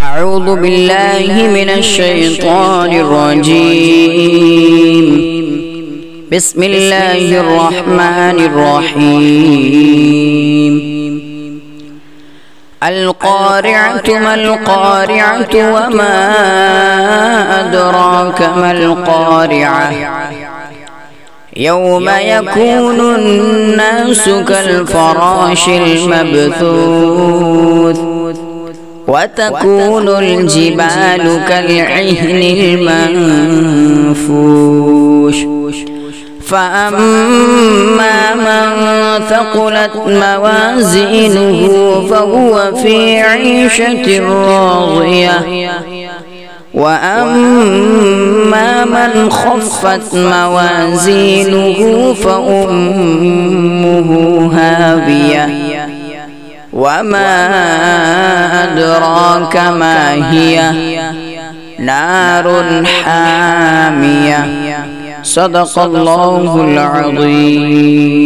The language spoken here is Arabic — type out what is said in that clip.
أعوذ بالله من الشيطان الرجيم. بسم الله الرحمن الرحيم. القارعة ما القارعة وما أدراك ما القارعة يوم يكون الناس كالفراش المبثوث وتكون الجبال كالعهن المنفوش فأما من ثقلت موازينه فهو في عيشة راضية وأما من خفت موازينه فأمه هاوية وما أدراك ما هي نار حامية. صدق الله العظيم.